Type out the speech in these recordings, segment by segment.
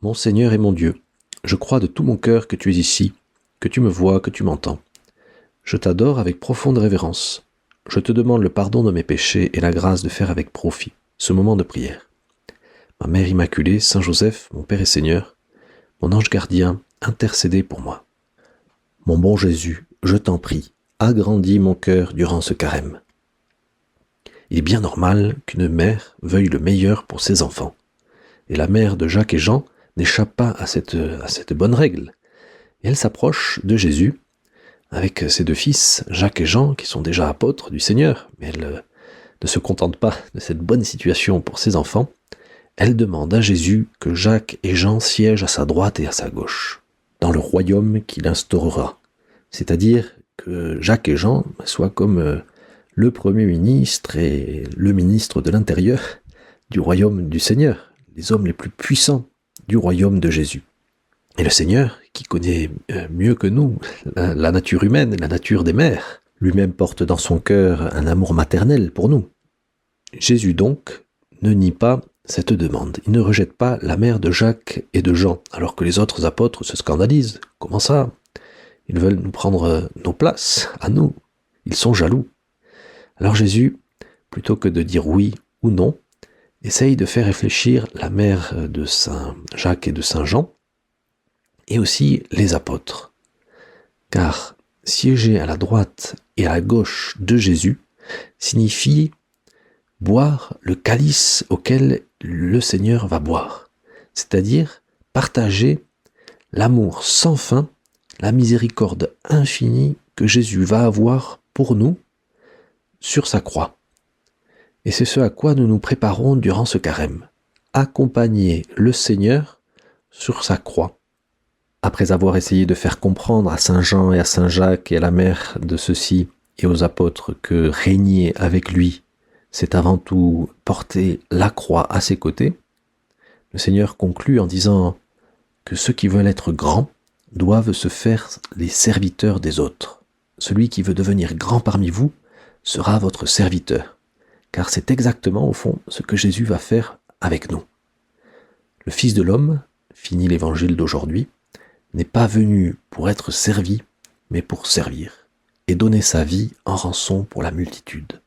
Mon Seigneur et mon Dieu, je crois de tout mon cœur que tu es ici, que tu me vois, que tu m'entends. Je t'adore avec profonde révérence. Je te demande le pardon de mes péchés et la grâce de faire avec profit ce moment de prière. Ma Mère Immaculée, Saint Joseph, mon Père et Seigneur, mon ange gardien, intercédez pour moi. Mon bon Jésus, je t'en prie, agrandis mon cœur durant ce carême. Il est bien normal qu'une mère veuille le meilleur pour ses enfants. Et la mère de Jacques et Jean n'échappe pas à cette bonne règle. Et elle s'approche de Jésus avec ses deux fils, Jacques et Jean, qui sont déjà apôtres du Seigneur, mais elle ne se contente pas de cette bonne situation pour ses enfants. Elle demande à Jésus que Jacques et Jean siègent à sa droite et à sa gauche, dans le royaume qu'il instaurera. C'est-à-dire que Jacques et Jean soient comme le Premier ministre et le ministre de l'Intérieur du royaume du Seigneur, les hommes les plus puissants du royaume de Jésus. Et le Seigneur, qui connaît mieux que nous la nature humaine, la nature des mères, lui-même porte dans son cœur un amour maternel pour nous. Jésus donc ne nie pas cette demande. Il ne rejette pas la mère de Jacques et de Jean, alors que les autres apôtres se scandalisent. Comment ça ? Ils veulent nous prendre nos places, à nous. Ils sont jaloux. Alors Jésus, plutôt que de dire oui ou non, essaye de faire réfléchir la mère de Saint Jacques et de Saint Jean, et aussi les apôtres. Car siéger à la droite et à la gauche de Jésus signifie boire le calice auquel le Seigneur va boire, c'est-à-dire partager l'amour sans fin, la miséricorde infinie que Jésus va avoir pour nous sur sa croix. Et c'est ce à quoi nous nous préparons durant ce carême, accompagner le Seigneur sur sa croix. Après avoir essayé de faire comprendre à Saint Jean et à Saint Jacques et à la mère de ceux-ci et aux apôtres que régner avec lui, c'est avant tout porter la croix à ses côtés, le Seigneur conclut en disant que ceux qui veulent être grands doivent se faire les serviteurs des autres. Celui qui veut devenir grand parmi vous sera votre serviteur, car c'est exactement au fond ce que Jésus va faire avec nous. Le Fils de l'homme, finit l'évangile d'aujourd'hui, n'est pas venu pour être servi, mais pour servir, et donner sa vie en rançon pour la multitude.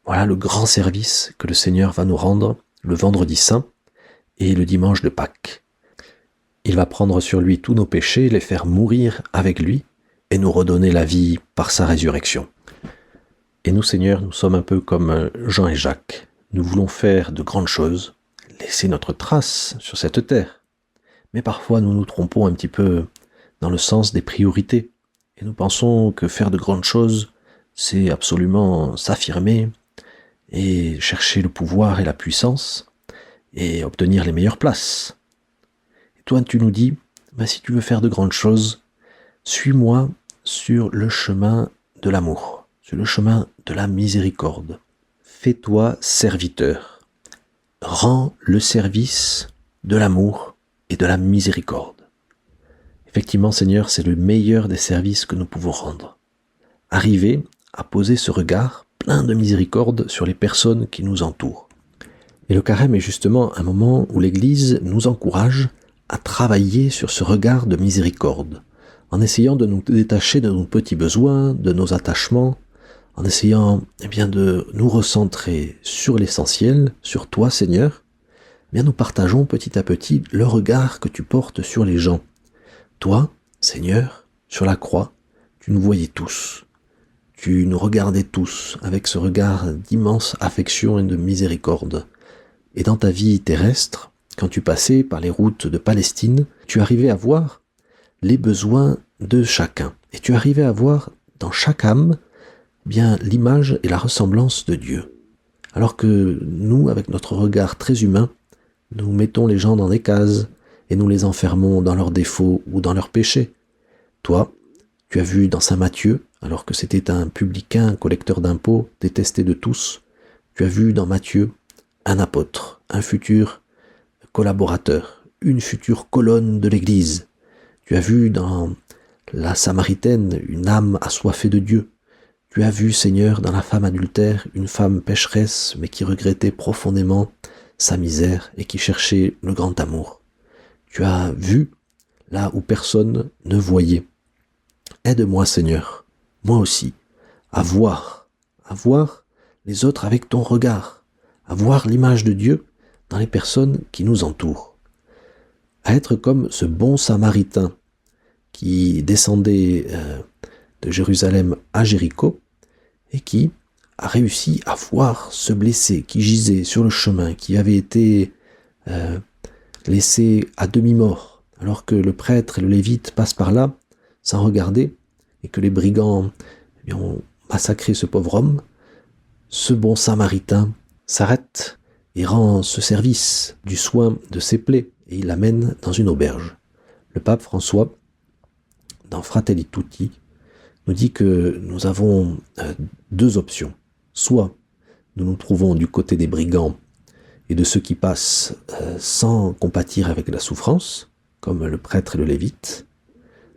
Voilà le grand service que le Seigneur va nous rendre le vendredi saint et le dimanche de Pâques. Il va prendre sur lui tous nos péchés, les faire mourir avec lui, et nous redonner la vie par sa résurrection. Et nous, Seigneur, nous sommes un peu comme Jean et Jacques. Nous voulons faire de grandes choses, laisser notre trace sur cette terre. Mais parfois, nous nous trompons un petit peu dans le sens des priorités. Et nous pensons que faire de grandes choses, c'est absolument s'affirmer et chercher le pouvoir et la puissance et obtenir les meilleures places. Et toi, tu nous dis, si tu veux faire de grandes choses, suis-moi sur le chemin de l'amour, sur le chemin de la miséricorde. Fais-toi serviteur. Rends le service de l'amour et de la miséricorde. Effectivement, Seigneur, c'est le meilleur des services que nous pouvons rendre. Arriver à poser ce regard plein de miséricorde sur les personnes qui nous entourent. Et le carême est justement un moment où l'Église nous encourage à travailler sur ce regard de miséricorde, en essayant de nous détacher de nos petits besoins, de nos attachements, en essayant de nous recentrer sur l'essentiel, sur toi, Seigneur. Nous partageons petit à petit le regard que tu portes sur les gens. Toi, Seigneur, sur la croix, tu nous voyais tous. Tu nous regardais tous avec ce regard d'immense affection et de miséricorde. Et dans ta vie terrestre, quand tu passais par les routes de Palestine, tu arrivais à voir les besoins de chacun. Et tu arrivais à voir dans chaque âme l'image et la ressemblance de Dieu. Alors que nous, avec notre regard très humain, nous mettons les gens dans des cases et nous les enfermons dans leurs défauts ou dans leurs péchés. Toi, tu as vu dans Saint Matthieu, alors que c'était un publicain, un collecteur d'impôts, détesté de tous, tu as vu dans Matthieu un apôtre, un futur collaborateur, une future colonne de l'Église. Tu as vu dans la Samaritaine une âme assoiffée de Dieu. Tu as vu, Seigneur, dans la femme adultère, une femme pécheresse, mais qui regrettait profondément sa misère et qui cherchait le grand amour. Tu as vu là où personne ne voyait. Aide-moi, Seigneur, moi aussi, à voir les autres avec ton regard, à voir l'image de Dieu dans les personnes qui nous entourent, à être comme ce bon Samaritain qui descendait de Jérusalem à Jéricho et qui a réussi à voir ce blessé qui gisait sur le chemin, qui avait été laissé à demi-mort, alors que le prêtre et le lévite passent par là sans regarder, et que les brigands ont massacré ce pauvre homme. Ce bon Samaritain s'arrête et rend ce service du soin de ses plaies, et il l'amène dans une auberge. Le pape François, dans Fratelli Tutti, nous dit que nous avons deux options. Soit nous nous trouvons du côté des brigands et de ceux qui passent sans compatir avec la souffrance, comme le prêtre et le lévite,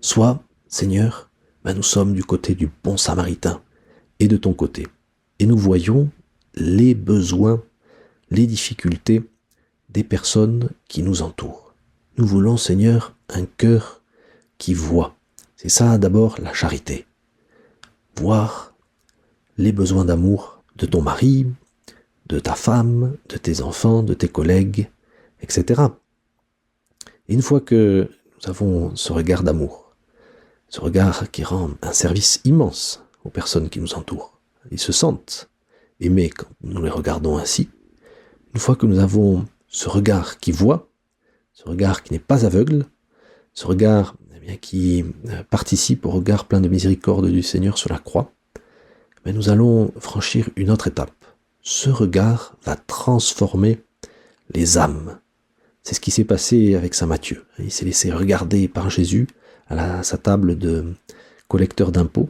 soit, Seigneur, nous sommes du côté du bon Samaritain et de ton côté. Et nous voyons les besoins, les difficultés des personnes qui nous entourent. Nous voulons, Seigneur, un cœur qui voit. C'est ça d'abord la charité. Voir les besoins d'amour de ton mari, de ta femme, de tes enfants, de tes collègues, etc. Et une fois que nous avons ce regard d'amour, ce regard qui rend un service immense aux personnes qui nous entourent, ils se sentent aimés quand nous les regardons ainsi, une fois que nous avons ce regard qui voit, ce regard qui n'est pas aveugle, ce regard qui participe au regard plein de miséricorde du Seigneur sur la croix, nous allons franchir une autre étape. Ce regard va transformer les âmes. C'est ce qui s'est passé avec saint Matthieu. Il s'est laissé regarder par Jésus à sa table de collecteur d'impôts,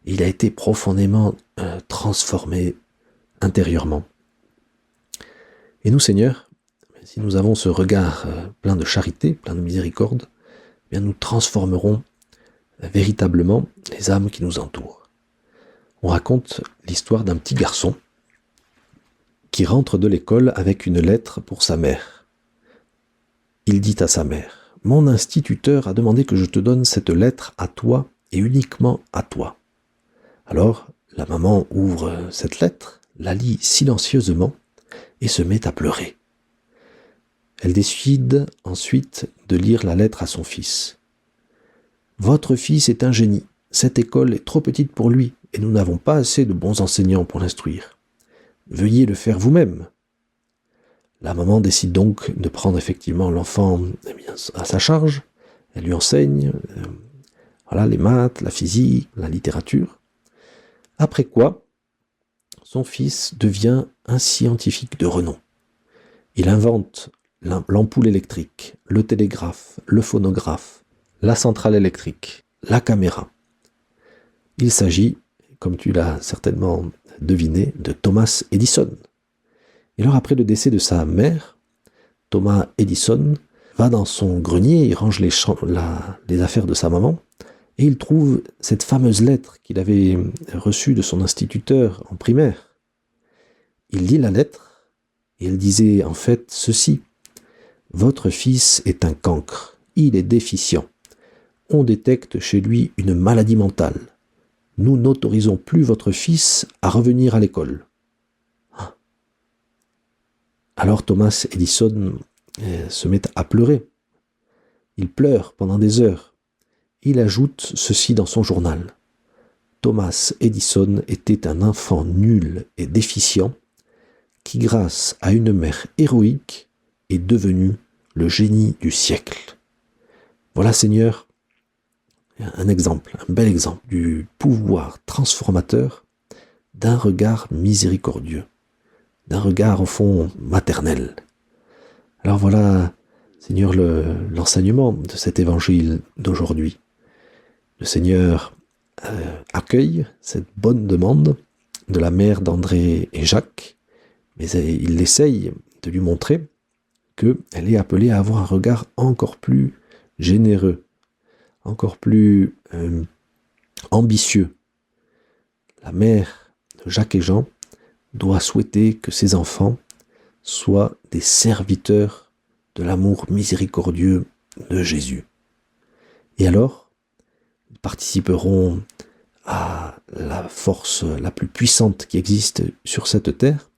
et il a été profondément transformé intérieurement. Et nous, Seigneur, si nous avons ce regard plein de charité, plein de miséricorde, nous transformerons véritablement les âmes qui nous entourent. On raconte l'histoire d'un petit garçon qui rentre de l'école avec une lettre pour sa mère. Il dit à sa mère : « Mon instituteur a demandé que je te donne cette lettre à toi et uniquement à toi. » Alors, la maman ouvre cette lettre, la lit silencieusement et se met à pleurer. Elle décide ensuite de lire la lettre à son fils. « Votre fils est un génie. Cette école est trop petite pour lui et nous n'avons pas assez de bons enseignants pour l'instruire. Veuillez le faire vous-même. » La maman décide donc de prendre effectivement l'enfant à sa charge. Elle lui enseigne les maths, la physique, la littérature. Après quoi, son fils devient un scientifique de renom. Il invente l'ampoule électrique, le télégraphe, le phonographe, la centrale électrique, la caméra. Il s'agit, comme tu l'as certainement deviné, de Thomas Edison. Et alors après le décès de sa mère, Thomas Edison va dans son grenier, il range les affaires de sa maman, et il trouve cette fameuse lettre qu'il avait reçue de son instituteur en primaire. Il lit la lettre, et elle disait en fait ceci : « Votre fils est un cancre, il est déficient. On détecte chez lui une maladie mentale. Nous n'autorisons plus votre fils à revenir à l'école. » Alors Thomas Edison se met à pleurer. Il pleure pendant des heures. Il ajoute ceci dans son journal : « Thomas Edison était un enfant nul et déficient qui, grâce à une mère héroïque, est devenu le génie du siècle. » Voilà, Seigneur, un exemple, un bel exemple du pouvoir transformateur d'un regard miséricordieux, d'un regard au fond maternel. Alors voilà, Seigneur, l'enseignement de cet évangile d'aujourd'hui. Le Seigneur accueille cette bonne demande de la mère d'André et Jacques, mais il essaye de lui montrer qu'elle est appelée à avoir un regard encore plus généreux, encore plus ambitieux. La mère de Jacques et Jean doit souhaiter que ses enfants soient des serviteurs de l'amour miséricordieux de Jésus. Et alors, nous participerons à la force la plus puissante qui existe sur cette terre,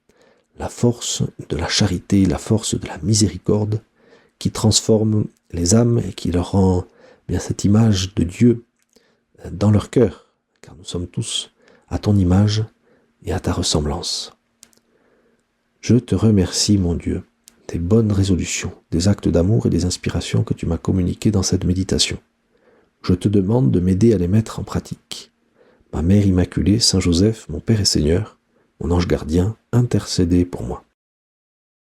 la force de la charité, la force de la miséricorde, qui transforme les âmes et qui leur rend bien cette image de Dieu dans leur cœur, car nous sommes tous à ton image et à ta ressemblance. Je te remercie, mon Dieu, des bonnes résolutions, des actes d'amour et des inspirations que tu m'as communiquées dans cette méditation. Je te demande de m'aider à les mettre en pratique. Ma Mère Immaculée, Saint Joseph, mon Père et Seigneur, mon ange gardien, intercédez pour moi.